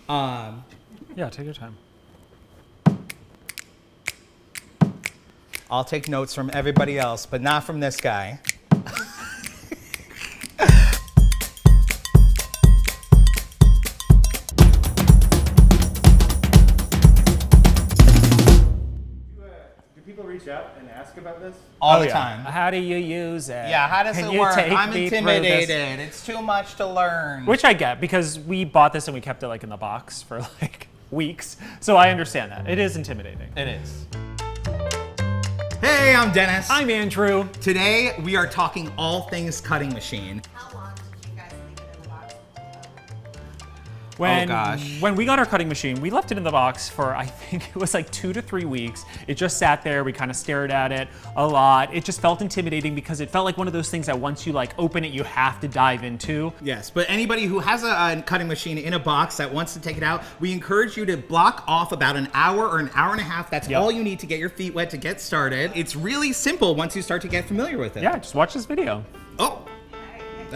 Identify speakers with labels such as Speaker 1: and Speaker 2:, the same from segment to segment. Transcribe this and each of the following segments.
Speaker 1: Yeah, take your time.
Speaker 2: I'll take notes from everybody else, but not from this guy.
Speaker 3: Do people reach out and ask about this?
Speaker 2: All the time.
Speaker 1: How do you use it?
Speaker 2: Yeah, how does
Speaker 1: Can
Speaker 2: it
Speaker 1: you
Speaker 2: work?
Speaker 1: take
Speaker 2: I'm
Speaker 1: me through
Speaker 2: intimidated.
Speaker 1: this?
Speaker 2: It's too much to learn.
Speaker 1: Which I get, because we bought this and we kept it like in the box for like weeks. So I understand that. It is intimidating.
Speaker 2: It is. Hey, I'm Dennis.
Speaker 1: I'm Andrew.
Speaker 2: Today, we are talking all things cutting machine.
Speaker 4: How long did you guys leave it in the box?
Speaker 1: When we got our cutting machine, we left it in the box for, I think it was like 2 to 3 weeks. It just sat there. We kind of stared at it a lot. It just felt intimidating because it felt like one of those things that once you like open it, you have to dive into.
Speaker 2: Yes, but anybody who has a cutting machine in a box that wants to take it out, we encourage you to block off about an hour or an hour and a half. That's all you need to get your feet wet to get started. It's really simple once you start to get familiar with it.
Speaker 1: Yeah, just watch this video.
Speaker 2: Oh.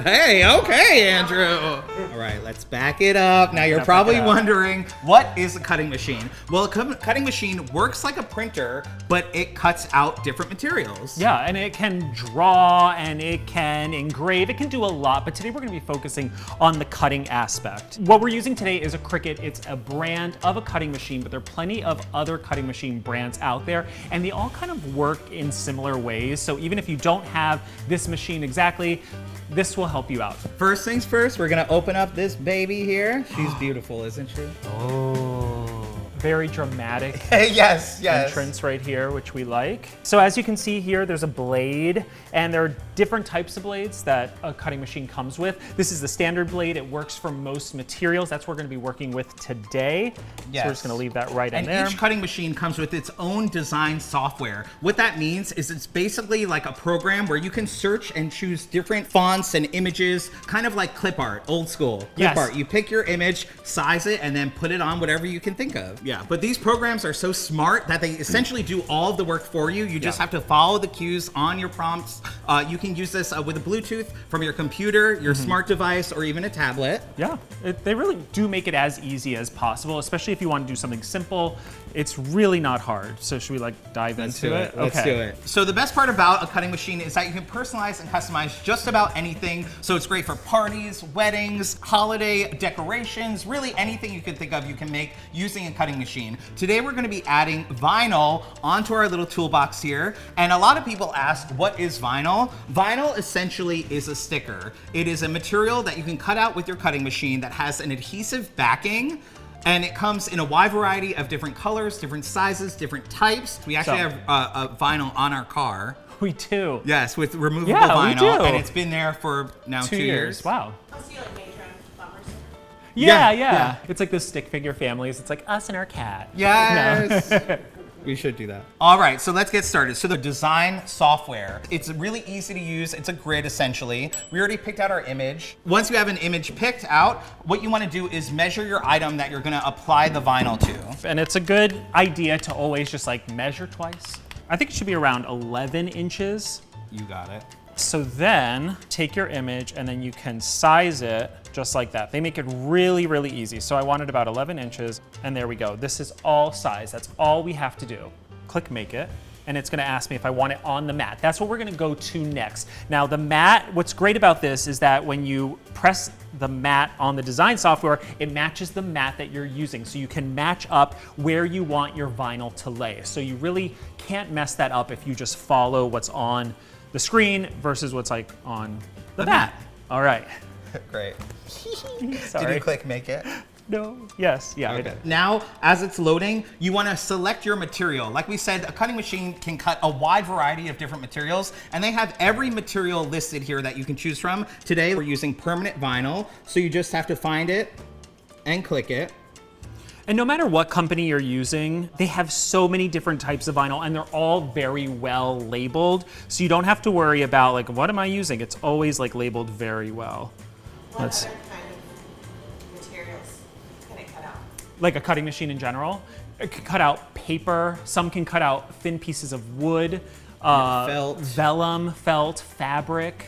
Speaker 2: Hey, okay, Andrew. All right, let's back it up. Now you're probably wondering, what is a cutting machine? Well, a cutting machine works like a printer, but it cuts out different materials.
Speaker 1: Yeah, and it can draw and it can engrave. It can do a lot, but today we're gonna be focusing on the cutting aspect. What we're using today is a Cricut. It's a brand of a cutting machine, but there are plenty of other cutting machine brands out there, and they all kind of work in similar ways. So even if you don't have this machine exactly, this will help you out.
Speaker 2: First things first, we're gonna open up this baby here. She's beautiful, isn't she?
Speaker 1: Oh, very dramatic.
Speaker 2: Yes.
Speaker 1: Entrance right here, which we like. So as you can see here, there's a blade, and there are different types of blades that a cutting machine comes with. This is the standard blade. It works for most materials. That's what we're gonna be working with today.
Speaker 2: Yes.
Speaker 1: So we're just gonna leave that right in there.
Speaker 2: And each cutting machine comes with its own design software. What that means is it's basically like a program where you can search and choose different fonts and images, kind of like clip art, old school clip art. You pick your image, size it, and then put it on whatever you can think of. Yeah, but these programs are so smart that they essentially do all of the work for you. You just have to follow the cues on your prompts. You can use this with a Bluetooth from your computer, your smart device, or even a tablet.
Speaker 1: Yeah, they really do make it as easy as possible, especially if you want to do something simple. It's really not hard. So should we like dive into it?
Speaker 2: Let's do it. So the best part about a cutting machine is that you can personalize and customize just about anything. So it's great for parties, weddings, holiday decorations, really anything you can think of you can make using a cutting machine. Today we're gonna be adding vinyl onto our little toolbox here. And a lot of people ask, what is vinyl? Vinyl essentially is a sticker. It is a material that you can cut out with your cutting machine that has an adhesive backing. And it comes in a wide variety of different colors, different sizes, different types. We actually have a vinyl on our car.
Speaker 1: We do.
Speaker 2: Yes, with removable vinyl.
Speaker 1: We do.
Speaker 2: And it's been there for now 2 years.
Speaker 1: Wow.
Speaker 4: Oh, so you like made your own bumpers?
Speaker 1: Yeah. It's like those stick figure families. It's like us and our cat.
Speaker 2: Yes. We should do that. All right, so let's get started. So the design software, it's really easy to use. It's a grid essentially. We already picked out our image. Once you have an image picked out, what you want to do is measure your item that you're going to apply the vinyl to.
Speaker 1: And it's a good idea to always just like measure twice. I think it should be around 11 inches.
Speaker 2: You got it.
Speaker 1: So then take your image and then you can size it just like that. They make it really, really easy. So I wanted about 11 inches and there we go. This is all size. That's all we have to do. Click make it. And it's gonna ask me if I want it on the mat. That's what we're gonna go to next. Now the mat, what's great about this is that when you press the mat on the design software, it matches the mat that you're using. So you can match up where you want your vinyl to lay. So you really can't mess that up if you just follow what's on the screen versus what's like on the mat. All right.
Speaker 2: Great.
Speaker 1: Sorry.
Speaker 2: Did you click make it?
Speaker 1: No. Yes. Yeah, I did.
Speaker 2: Now, as it's loading, you want to select your material. Like we said, a cutting machine can cut a wide variety of different materials, and they have every material listed here that you can choose from. Today, we're using permanent vinyl, so you just have to find it and click it.
Speaker 1: And no matter what company you're using, they have so many different types of vinyl and they're all very well labeled. So you don't have to worry about like, what am I using? It's always like labeled very well.
Speaker 4: What other kind of materials can it cut out?
Speaker 1: Like a cutting machine in general. It can cut out paper. Some can cut out thin pieces of wood,
Speaker 2: felt.
Speaker 1: vellum, felt, fabric.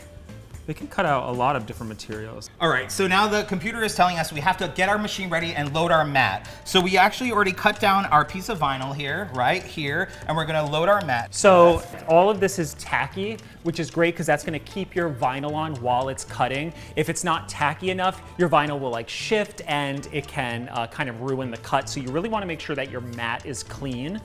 Speaker 1: They can cut out a lot of different materials.
Speaker 2: All right, so now the computer is telling us we have to get our machine ready and load our mat. So we actually already cut down our piece of vinyl here, right here, and we're gonna load our mat.
Speaker 1: So all of this is tacky, which is great because that's gonna keep your vinyl on while it's cutting. If it's not tacky enough, your vinyl will like shift and it can kind of ruin the cut. So you really wanna make sure that your mat is clean.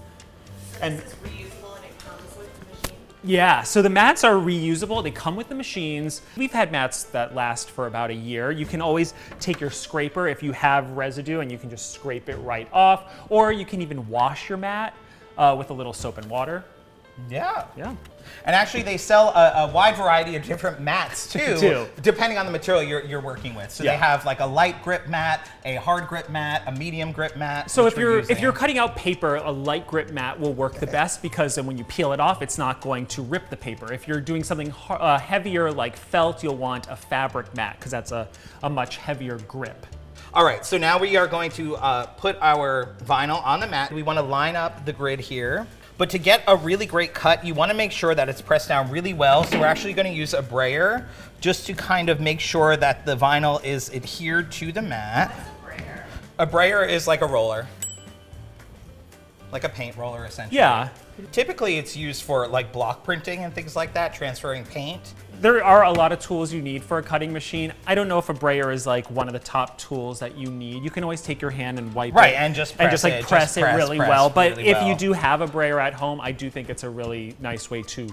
Speaker 1: And
Speaker 4: This is reusable and it comes with the machine.
Speaker 1: yeah, so the mats are reusable. They come with the machines. We've had mats that last for about a year. You can always take your scraper if you have residue and you can just scrape it right off, or you can even wash your mat with a little soap and water.
Speaker 2: Yeah.
Speaker 1: Yeah.
Speaker 2: And actually they sell a wide variety of different mats too, depending on the material you're working with. So
Speaker 1: Yeah.
Speaker 2: they have like a light grip mat, a hard grip mat, a medium grip mat.
Speaker 1: So
Speaker 2: which
Speaker 1: if
Speaker 2: we're
Speaker 1: you're
Speaker 2: using.
Speaker 1: cutting out paper, a light grip mat will work the best because then when you peel it off, it's not going to rip the paper. If you're doing something heavier like felt, you'll want a fabric mat because that's a much heavier grip.
Speaker 2: All right, so now we are going to put our vinyl on the mat. We want to line up the grid here. But to get a really great cut, you want to make sure that it's pressed down really well. So we're actually going to use a brayer just to kind of make sure that the vinyl is adhered to the mat.
Speaker 4: Brayer.
Speaker 2: A brayer is like a roller, like a paint roller essentially.
Speaker 1: Yeah.
Speaker 2: Typically it's used for like block printing and things like that, transferring paint.
Speaker 1: There are a lot of tools you need for a cutting machine. I don't know if a brayer is like one of the top tools that you need. You can always take your hand and wipe
Speaker 2: Right,
Speaker 1: it.
Speaker 2: and just press
Speaker 1: like
Speaker 2: it,
Speaker 1: press
Speaker 2: just
Speaker 1: it
Speaker 2: press
Speaker 1: really well. But
Speaker 2: really
Speaker 1: if
Speaker 2: well.
Speaker 1: you do have a brayer at home, I do think it's a really nice way to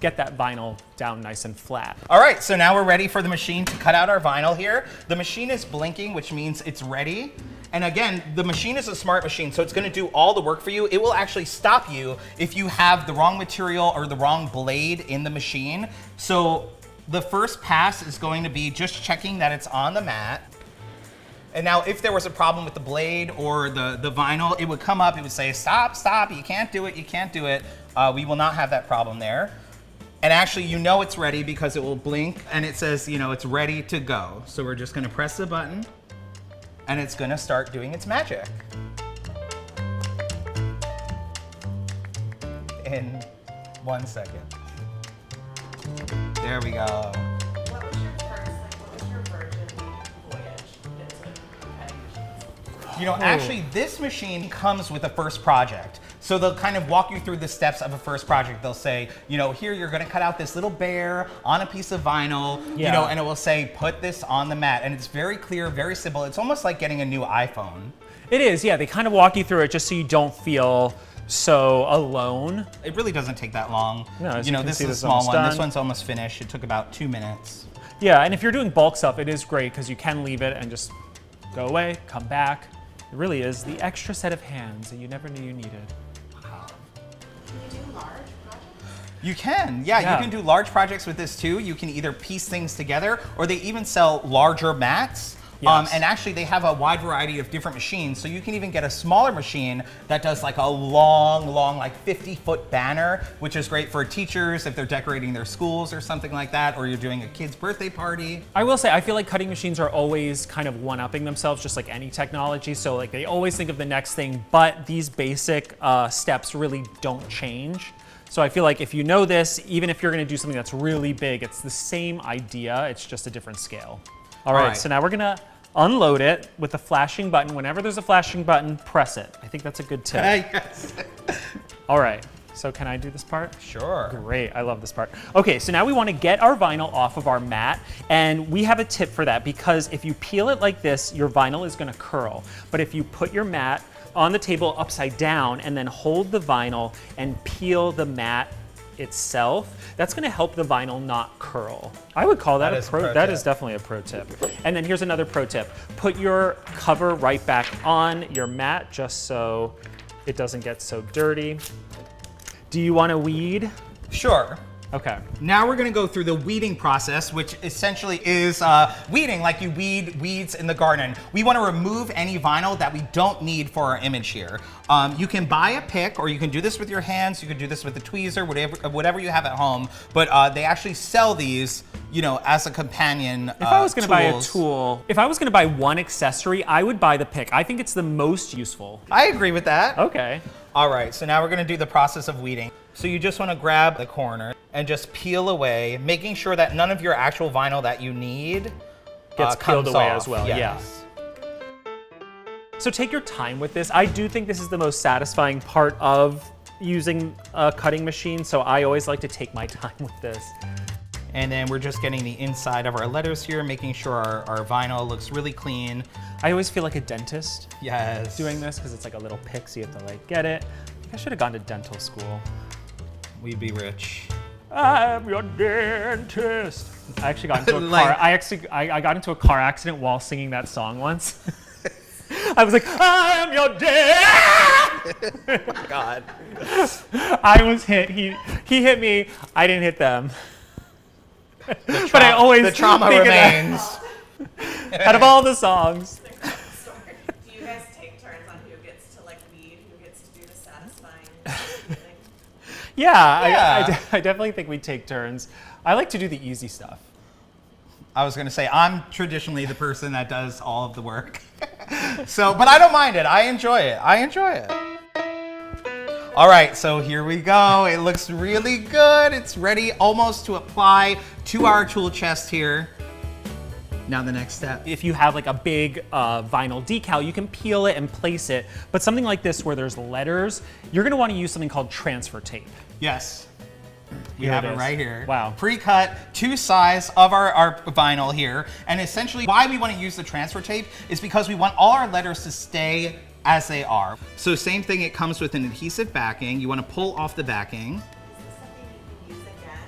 Speaker 1: get that vinyl down nice and flat.
Speaker 2: All right, so now we're ready for the machine to cut out our vinyl here. The machine is blinking, which means it's ready. And again, the machine is a smart machine, so it's gonna do all the work for you. It will actually stop you if you have the wrong material or the wrong blade in the machine. So the first pass is going to be just checking that it's on the mat. And now if there was a problem with the blade or the vinyl, it would come up, it would say, stop, stop, you can't do it, you can't do it. We will not have that problem there. And actually, you know it's ready because it will blink and it says, you know, it's ready to go. So we're just gonna press the button and it's gonna start doing its magic. In 1 second. There we go.
Speaker 4: What was your first, like, what was your virgin voyage into cutting machines?
Speaker 2: You know, actually, this machine comes with a first project. So they'll kind of walk you through the steps of a first project. They'll say, you know, here you're gonna cut out this little bear on a piece of vinyl, you know, and it will say, put this on the mat. And it's very clear, very simple. It's almost like getting a new iPhone.
Speaker 1: It is, yeah. They kind of walk you through it just so you don't feel so alone.
Speaker 2: It really doesn't take that long.
Speaker 1: No, as
Speaker 2: you know,
Speaker 1: can
Speaker 2: this
Speaker 1: see,
Speaker 2: is a
Speaker 1: this is
Speaker 2: small
Speaker 1: almost
Speaker 2: one. This
Speaker 1: done.
Speaker 2: one's almost finished. It took about 2 minutes.
Speaker 1: Yeah, and if you're doing bulk stuff, it is great because you can leave it and just go away, come back. It really is the extra set of hands that you never knew you needed.
Speaker 4: Can you do large projects?
Speaker 2: You can, yeah,
Speaker 1: Yeah.
Speaker 2: you can do large projects with this too. You can either piece things together or they even sell larger mats.
Speaker 1: Yes.
Speaker 2: And actually they have a wide variety of different machines. So you can even get a smaller machine that does like a long, like 50-foot banner, which is great for teachers if they're decorating their schools or something like that, or you're doing a kid's birthday party.
Speaker 1: I will say, I feel like cutting machines are always kind of one-upping themselves, just like any technology. So like they always think of the next thing, but these basic steps really don't change. So I feel like if you know this, even if you're gonna do something that's really big, it's the same idea, it's just a different scale. All right, so now we're gonna unload it with the flashing button. Whenever there's a flashing button, press it. I think that's a good tip.
Speaker 2: Yes.
Speaker 1: All right, so can I do this part?
Speaker 2: Sure.
Speaker 1: Great, I love this part. Okay, so now we want to get our vinyl off of our mat, and we have a tip for that because if you peel it like this, your vinyl is gonna curl. But if you put your mat on the table upside down and then hold the vinyl and peel the mat itself, that's gonna help the vinyl not curl. I would call that,
Speaker 2: That
Speaker 1: a
Speaker 2: is a
Speaker 1: pro,
Speaker 2: pro
Speaker 1: that
Speaker 2: tip.
Speaker 1: is definitely a pro tip. And then here's another pro tip. Put your cover right back on your mat just so it doesn't get so dirty. Do you want to weed?
Speaker 2: Sure.
Speaker 1: Okay.
Speaker 2: Now we're gonna go through the weeding process, which essentially is weeding like you weed weeds in the garden. We wanna remove any vinyl that we don't need for our image here. You can buy a pick, or you can do this with your hands, you can do this with a tweezer, whatever you have at home, but they actually sell these, you know, as a companion
Speaker 1: If I was gonna buy a
Speaker 2: tools.
Speaker 1: tool, if I was gonna buy one accessory, I would buy the pick. I think it's the most useful.
Speaker 2: I agree with that.
Speaker 1: Okay.
Speaker 2: All right, so now we're gonna do the process of weeding. So you just wanna grab the corner and just peel away, making sure that none of your actual vinyl that you need
Speaker 1: Gets peeled
Speaker 2: comes
Speaker 1: away
Speaker 2: off.
Speaker 1: as well, yeah.
Speaker 2: Yes.
Speaker 1: So take your time with this. I do think this is the most satisfying part of using a cutting machine, so I always like to take my time with this.
Speaker 2: And then we're just getting the inside of our letters here, making sure our vinyl looks really clean.
Speaker 1: I always feel like a dentist
Speaker 2: Yes.
Speaker 1: doing this because it's like a little pick, so you have to like get it. I should have gone to dental school.
Speaker 2: We'd be rich.
Speaker 1: I'm your dentist. I actually got into a
Speaker 2: Like-
Speaker 1: car. I got into a car accident while singing that song once. I was like, I'm your dentist.
Speaker 2: God.
Speaker 1: I was hit. He hit me. I didn't hit them. But I always
Speaker 2: The trauma
Speaker 1: think of that.
Speaker 2: remains.
Speaker 1: Out of all the songs.
Speaker 4: Do you guys take turns on who gets to like lead, who gets to do the satisfying thing?
Speaker 1: Yeah,
Speaker 2: Yeah.
Speaker 1: I definitely think we take turns. I like to do the easy stuff.
Speaker 2: I was gonna say, I'm traditionally the person that does all of the work. But I don't mind it. I enjoy it. All right, so here we go. It looks really good. It's ready almost to apply to our tool chest here. Now the next step.
Speaker 1: If you have like a big vinyl decal, you can peel it and place it. But something like this where there's letters, you're gonna wanna use something called transfer tape.
Speaker 2: Yes. We
Speaker 1: Here
Speaker 2: have
Speaker 1: it
Speaker 2: it
Speaker 1: is.
Speaker 2: right here.
Speaker 1: Wow.
Speaker 2: Pre-cut to size of our vinyl here. And essentially why we want to use the transfer tape is because we want all our letters to stay as they are. So same thing, it comes with an adhesive backing. You want to pull off the backing.
Speaker 4: Is this something you can use again?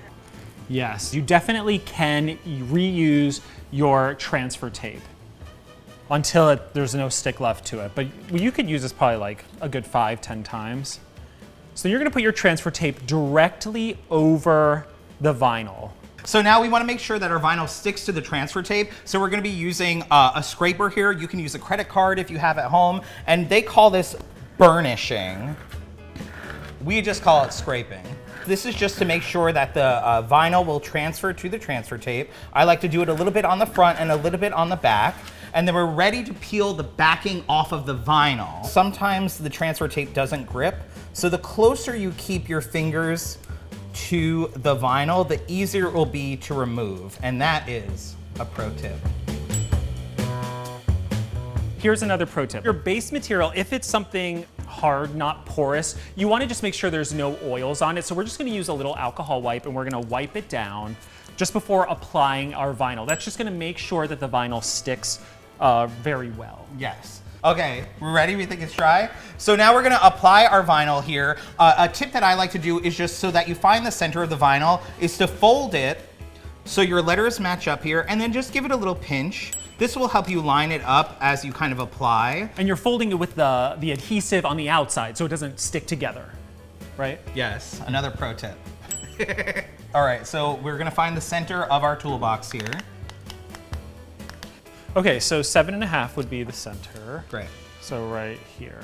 Speaker 1: Yes, you definitely can reuse your transfer tape until there's no stick left to it. But you could use this probably like a good 5-10 times. So you're gonna put your transfer tape directly over the vinyl.
Speaker 2: So now we want to make sure that our vinyl sticks to the transfer tape. So we're going to be using a scraper here. You can use a credit card if you have at home. And they call this burnishing. We just call it scraping. This is just to make sure that the vinyl will transfer to the transfer tape. I like to do it a little bit on the front and a little bit on the back. And then we're ready to peel the backing off of the vinyl. Sometimes the transfer tape doesn't grip. So the closer you keep your fingers to the vinyl, the easier it will be to remove. And that is a pro tip.
Speaker 1: Here's another pro tip. Your base material, if it's something hard, not porous, you wanna just make sure there's no oils on it. So we're just gonna use a little alcohol wipe and we're gonna wipe it down just before applying our vinyl. That's just gonna make sure that the vinyl sticks very well.
Speaker 2: Yes. Okay, we're ready? We think it's dry? So now we're gonna apply our vinyl here. A tip that I like to do is just so that you find the center of the vinyl is to fold it so your letters match up here and then just give it a little pinch. This will help you line it up as you kind of apply.
Speaker 1: And you're folding it with the adhesive on the outside so it doesn't stick together, right?
Speaker 2: Yes, another pro tip. All right, so we're gonna find the center of our toolbox here.
Speaker 1: Okay, so 7.5 would be the center.
Speaker 2: Great.
Speaker 1: So right here.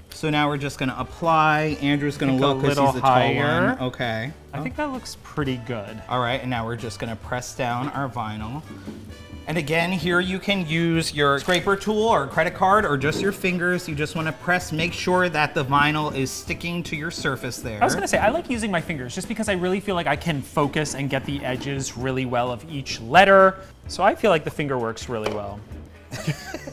Speaker 2: So now we're just gonna apply. Andrew's gonna
Speaker 1: Think a
Speaker 2: look because
Speaker 1: little
Speaker 2: he's the tall
Speaker 1: higher.
Speaker 2: one. Okay.
Speaker 1: I think that looks pretty good.
Speaker 2: All right, and now we're just gonna press down our vinyl. And again, here you can use your scraper tool or credit card or just your fingers. You just wanna press, make sure that the vinyl is sticking to your surface there.
Speaker 1: I was gonna say, I like using my fingers just because I really feel like I can focus and get the edges really well of each letter. So I feel like the finger works really well.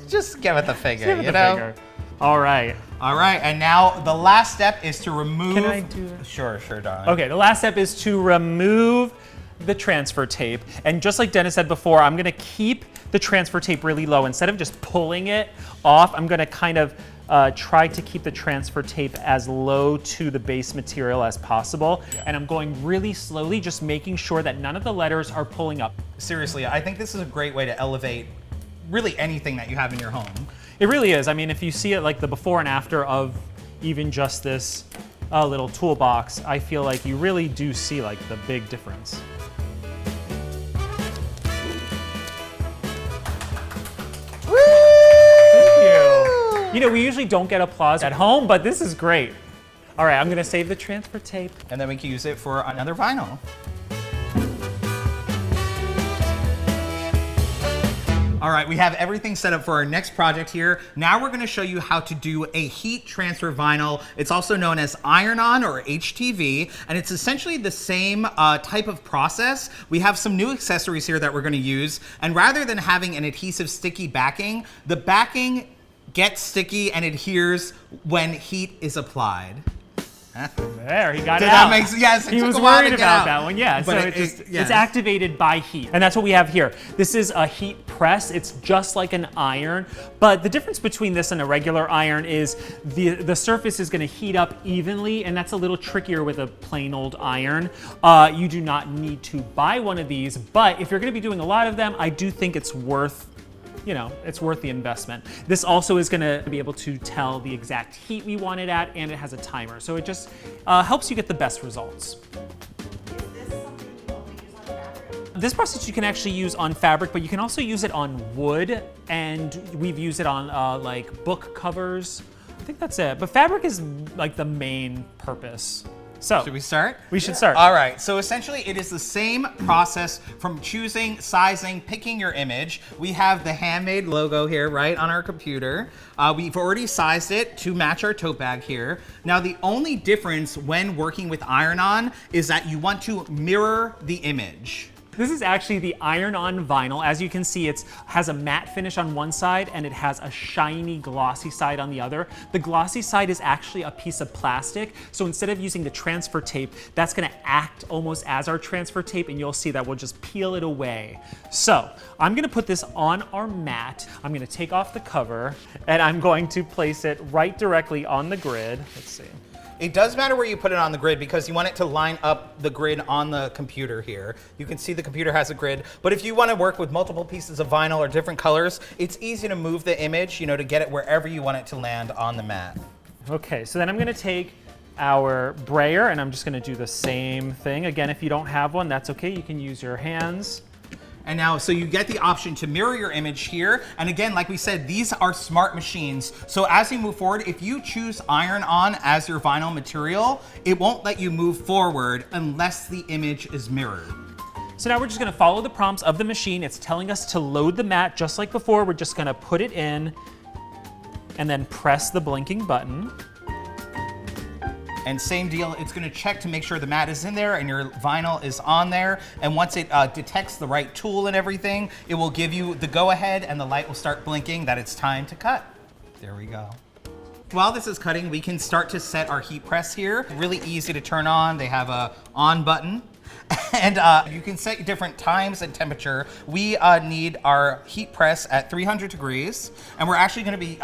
Speaker 2: Just give it the finger,
Speaker 1: Give it
Speaker 2: you
Speaker 1: the
Speaker 2: know?
Speaker 1: finger. All right.
Speaker 2: All right, and now the last step is to remove.
Speaker 1: Can I do it?
Speaker 2: Sure, Don.
Speaker 1: Okay, the last step is to remove the transfer tape. And just like Dennis said before, I'm gonna keep the transfer tape really low. Instead of just pulling it off, I'm gonna kind of try to keep the transfer tape as low to the base material as possible. Yeah. And I'm going really slowly, just making sure that none of the letters are pulling up.
Speaker 2: Seriously, I think this is a great way to elevate really anything that you have in your home.
Speaker 1: It really is. I mean, if you see it like the before and after of even just this little toolbox, I feel like you really do see like the big difference.
Speaker 2: Woo!
Speaker 1: Thank you. You know, we usually don't get applause at home, but this is great. All right, I'm gonna save the transfer tape.
Speaker 2: And then we can use it for another vinyl. All right, we have everything set up for our next project here. Now we're gonna show you how to do a heat transfer vinyl. It's also known as IronOn or HGTV, and it's essentially the same type of process. We have some new accessories here that we're gonna use, and rather than having an adhesive sticky backing, the backing gets sticky and adheres when heat is applied.
Speaker 1: There, he got
Speaker 2: Did
Speaker 1: it
Speaker 2: that
Speaker 1: out.
Speaker 2: make sense? Yes, it
Speaker 1: He
Speaker 2: took
Speaker 1: was
Speaker 2: a while to
Speaker 1: worried
Speaker 2: get
Speaker 1: about
Speaker 2: out.
Speaker 1: that one, yeah.
Speaker 2: But
Speaker 1: So
Speaker 2: yes.
Speaker 1: it's activated by heat. And that's what we have here. This is a heat press. It's just like an iron. But the difference between this and a regular iron is the surface is gonna heat up evenly, and that's a little trickier with a plain old iron. You do not need to buy one of these, but if you're gonna be doing a lot of them, I do think it's worth it's worth the investment. This also is gonna be able to tell the exact heat we want it at, and it has a timer. So it just helps you get the best results.
Speaker 4: Is this something you only use on fabric?
Speaker 1: This process you can actually use on fabric, but you can also use it on wood, and we've used it on like book covers. I think that's it, but fabric is like the main purpose. So,
Speaker 2: Should we start?
Speaker 1: We should start.
Speaker 2: All right, so essentially it is the same process from choosing, sizing, picking your image. We have the handmade logo here, right, on our computer. We've already sized it to match our tote bag here. Now the only difference when working with IronOn is that you want to mirror the image.
Speaker 1: This is actually the IronOn vinyl. As you can see, it has a matte finish on one side and it has a shiny glossy side on the other. The glossy side is actually a piece of plastic. So instead of using the transfer tape, that's gonna act almost as our transfer tape, and you'll see that we'll just peel it away. So I'm gonna put this on our mat. I'm gonna take off the cover and I'm going to place it right directly on the grid. Let's see.
Speaker 2: It does matter where you put it on the grid because you want it to line up the grid on the computer here. You can see the computer has a grid, but if you want to work with multiple pieces of vinyl or different colors, it's easy to move the image, to get it wherever you want it to land on the mat.
Speaker 1: Okay, so then I'm gonna take our brayer and I'm just gonna do the same thing. Again, if you don't have one, that's okay. You can use your hands.
Speaker 2: And now, so you get the option to mirror your image here. And again, like we said, these are smart machines. So as you move forward, if you choose IronOn as your vinyl material, it won't let you move forward unless the image is mirrored.
Speaker 1: So now we're just gonna follow the prompts of the machine. It's telling us to load the mat just like before. We're just gonna put it in and then press the blinking button.
Speaker 2: And same deal, it's gonna check to make sure the mat is in there and your vinyl is on there. And once it detects the right tool and everything, it will give you the go-ahead and the light will start blinking that it's time to cut. There we go. While this is cutting, we can start to set our heat press here. Really easy to turn on. They have a on button. And you can set different times and temperature. We need our heat press at 300 degrees. And we're actually gonna be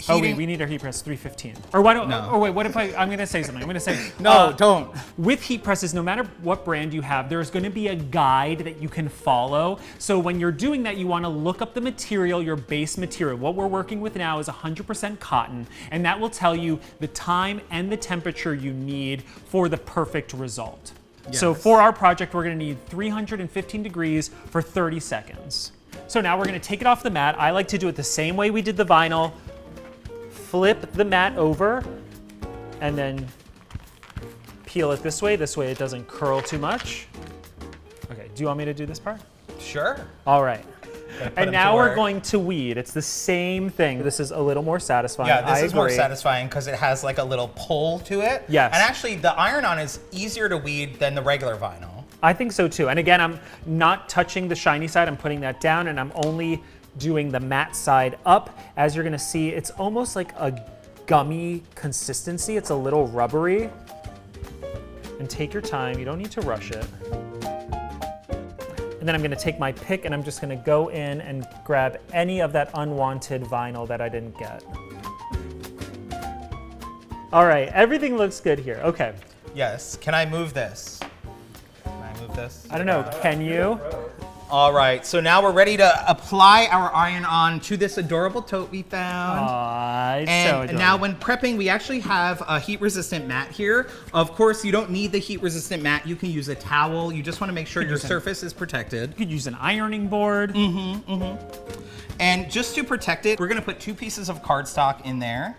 Speaker 1: Oh
Speaker 2: heating.
Speaker 1: wait, we need our heat press 315. Or why don't,
Speaker 2: No.
Speaker 1: oh wait, what if I'm gonna say something. I'm gonna say,
Speaker 2: No, don't.
Speaker 1: With heat presses, no matter what brand you have, there's gonna be a guide that you can follow. So when you're doing that, you wanna look up the material, your base material. What we're working with now is 100% cotton, and that will tell you the time and the temperature you need for the perfect result. So
Speaker 2: Yes.
Speaker 1: for our project, we're gonna need 315 degrees for 30 seconds. So now we're gonna take it off the mat. I like to do it the same way we did the vinyl. Flip the mat over and then peel it this way. This way it doesn't curl too much. Okay, do you want me to do this part?
Speaker 2: Sure.
Speaker 1: All right.
Speaker 2: them
Speaker 1: And
Speaker 2: to
Speaker 1: now we're
Speaker 2: work.
Speaker 1: going to weed. It's the same thing. This is a little more satisfying.
Speaker 2: Yeah, this
Speaker 1: I
Speaker 2: is more
Speaker 1: agree.
Speaker 2: satisfying because it has like a little pull to it.
Speaker 1: Yes.
Speaker 2: And actually, the IronOn is easier to weed than the regular vinyl.
Speaker 1: I think so too. And again, I'm not touching the shiny side. I'm putting that down and I'm only doing the matte side up. As you're gonna see, it's almost like a gummy consistency. It's a little rubbery. And take your time, you don't need to rush it. And then I'm gonna take my pick and I'm just gonna go in and grab any of that unwanted vinyl that I didn't get. All right, everything looks good here. Okay,
Speaker 2: Yes. Can I move this? Can I move this?
Speaker 1: I don't know, can you?
Speaker 2: All right, so now we're ready to apply our IronOn to this adorable tote we found.
Speaker 1: Aw, it's so
Speaker 2: And
Speaker 1: adorable.
Speaker 2: now when prepping, we actually have a heat-resistant mat here. Of course, you don't need the heat-resistant mat. You can use a towel. You just want to make sure your surface is protected.
Speaker 1: You could use an ironing board.
Speaker 2: And just to protect it, we're gonna put 2 pieces of cardstock in there,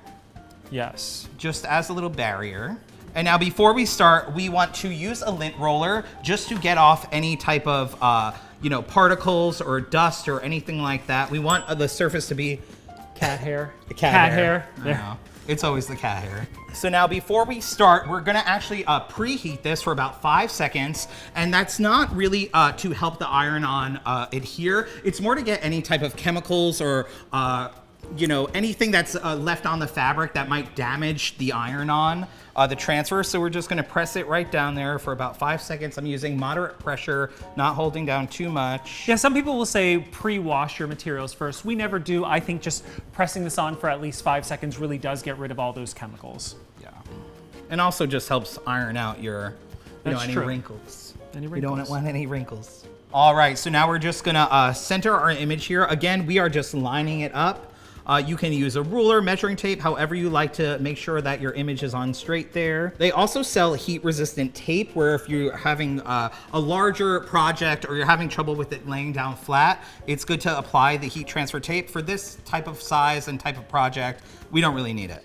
Speaker 1: Yes.
Speaker 2: just as a little barrier. And now before we start, we want to use a lint roller just to get off any type of you know, particles or dust or anything like that. We want the surface to be
Speaker 1: Cat hair.
Speaker 2: cat
Speaker 1: hair.
Speaker 2: I know. It's always the cat hair. So now before we start, we're gonna actually preheat this for about 5 seconds. And that's not really to help the iron-on adhere. It's more to get any type of chemicals or you know, anything that's left on the fabric that might damage the iron-on, the transfer. So we're just gonna press it right down there for about 5 seconds. I'm using moderate pressure, not holding down too much.
Speaker 1: Yeah, some people will say pre-wash your materials first. We never do. I think just pressing this on for at least 5 seconds really does get rid of all those chemicals.
Speaker 2: Yeah. And also just helps iron out your, you know, any
Speaker 1: true.
Speaker 2: wrinkles.
Speaker 1: Any
Speaker 2: We don't
Speaker 1: wrinkles.
Speaker 2: want any wrinkles. All right, so now we're just gonna center our image here. Again, we are just lining it up. You can use a ruler, measuring tape, however you like to make sure that your image is on straight there. They also sell heat resistant tape where if you're having a larger project or you're having trouble with it laying down flat, it's good to apply the heat transfer tape. For this type of size and type of project, we don't really need it.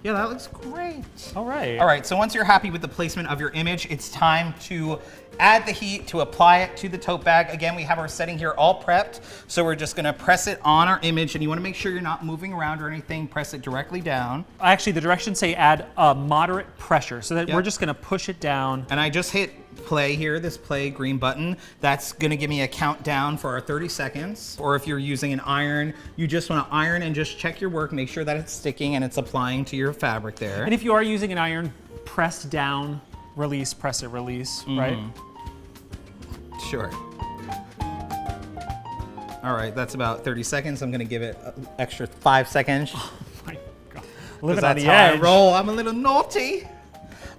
Speaker 2: Yeah, that looks great.
Speaker 1: All right.
Speaker 2: All right, so once you're happy with the placement of your image, it's time to add the heat to apply it to the tote bag. Again, we have our setting here all prepped. So we're just gonna press it on our image, and you wanna make sure you're not moving around or anything. Press it directly down.
Speaker 1: Actually, the directions say add moderate pressure, so that
Speaker 2: Yep.
Speaker 1: we're just gonna push it down.
Speaker 2: And I just hit play here, this play green button. That's gonna give me a countdown for our 30 seconds. Or if you're using an iron, you just wanna iron and just check your work, make sure that it's sticking and it's applying to your fabric there.
Speaker 1: And if you are using an iron, press down, release, press it, release, right?
Speaker 2: Sure. All right, that's about 30 seconds. I'm gonna give it an extra 5 seconds.
Speaker 1: Oh my God.
Speaker 2: Because
Speaker 1: Living on
Speaker 2: that's
Speaker 1: the
Speaker 2: how I
Speaker 1: edge.
Speaker 2: roll. I'm a little naughty.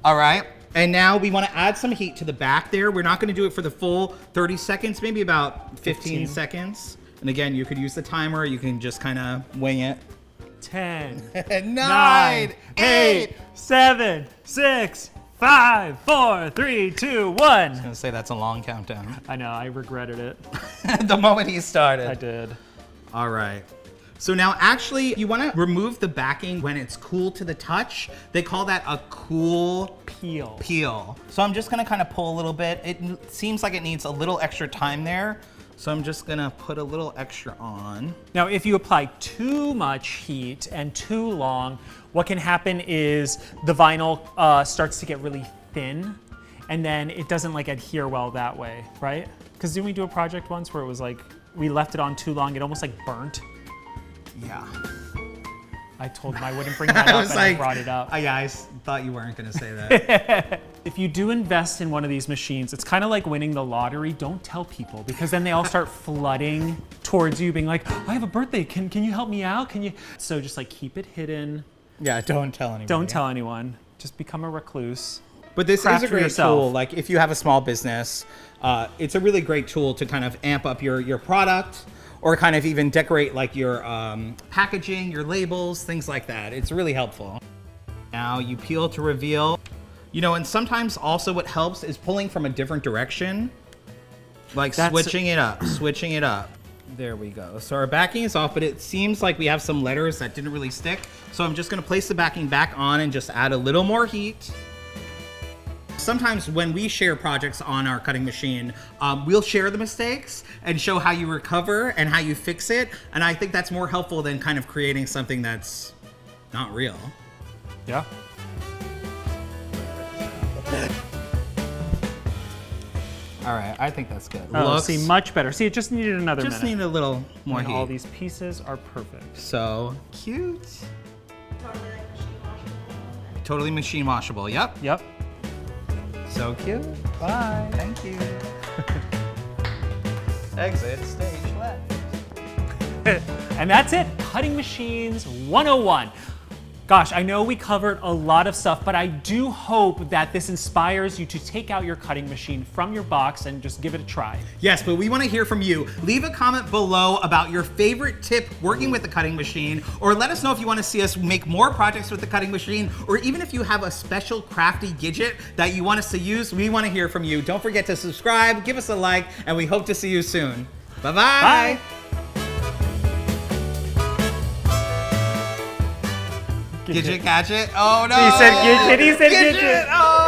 Speaker 2: All right, and now we want to add some heat to the back there. We're not going to do it for the full 30 seconds, maybe about 15 seconds. And again, you could use the timer. You can just kind of wing it.
Speaker 1: 10,
Speaker 2: 9,
Speaker 1: 9, 8,
Speaker 2: 8.
Speaker 1: 7, 6, 5, 4, 3, 2, 1.
Speaker 2: I was gonna say that's a long countdown.
Speaker 1: I know, I regretted it.
Speaker 2: The moment he started.
Speaker 1: I did.
Speaker 2: All right. So now actually you want to remove the backing when it's cool to the touch. They call that a cool
Speaker 1: Peel.
Speaker 2: So I'm just gonna kind of pull a little bit. It seems like it needs a little extra time there. So I'm just gonna put a little extra on.
Speaker 1: Now, if you apply too much heat and too long, what can happen is the vinyl starts to get really thin, and then it doesn't like adhere well that way, right? Because didn't we do a project once where it was like, we left it on too long, it almost like burnt?
Speaker 2: Yeah.
Speaker 1: I told him I wouldn't bring that up, and I brought it up.
Speaker 2: Yeah, I thought you weren't gonna say that.
Speaker 1: If you do invest in one of these machines, it's kind of like winning the lottery. Don't tell people, because then they all start flooding towards you, being like, I have a birthday, can you help me out? Can you? So just like keep it hidden.
Speaker 2: Yeah, don't tell anyone.
Speaker 1: Don't tell anyone. Just become a recluse.
Speaker 2: But this
Speaker 1: Craft
Speaker 2: is a
Speaker 1: for
Speaker 2: great
Speaker 1: yourself.
Speaker 2: tool. Like if you have a small business, it's a really great tool to kind of amp up your product, or kind of even decorate like your packaging, your labels, things like that. It's really helpful. Now you peel to reveal. You know, and sometimes also what helps is pulling from a different direction. Like switching it up. There we go. So our backing is off, but it seems like we have some letters that didn't really stick. So I'm just gonna place the backing back on and just add a little more heat. Sometimes when we share projects on our cutting machine, we'll share the mistakes and show how you recover and how you fix it. And I think that's more helpful than kind of creating something that's not real.
Speaker 1: Yeah.
Speaker 2: All right, I think that's good.
Speaker 1: Oh, see, much better. See, it just needed another
Speaker 2: just
Speaker 1: minute.
Speaker 2: need a little more
Speaker 1: And
Speaker 2: heat.
Speaker 1: all these pieces are perfect.
Speaker 2: So cute.
Speaker 4: Totally like machine washable.
Speaker 2: Totally machine washable. Yep.
Speaker 1: Yep.
Speaker 2: So cute. Bye. Thank you. Exit stage left.
Speaker 1: And that's it. Cutting Machines 101. Gosh, I know we covered a lot of stuff, but I do hope that this inspires you to take out your cutting machine from your box and just give it a try.
Speaker 2: Yes, but we want to hear from you. Leave a comment below about your favorite tip working with the cutting machine, or let us know if you want to see us make more projects with the cutting machine, or even if you have a special crafty gadget that you want us to use. We want to hear from you. Don't forget to subscribe, give us a like, and we hope to see you soon. Bye-bye.
Speaker 1: Bye.
Speaker 2: Gadget, gadget. Oh no.
Speaker 1: He said gadget, he said gadget.
Speaker 2: Oh.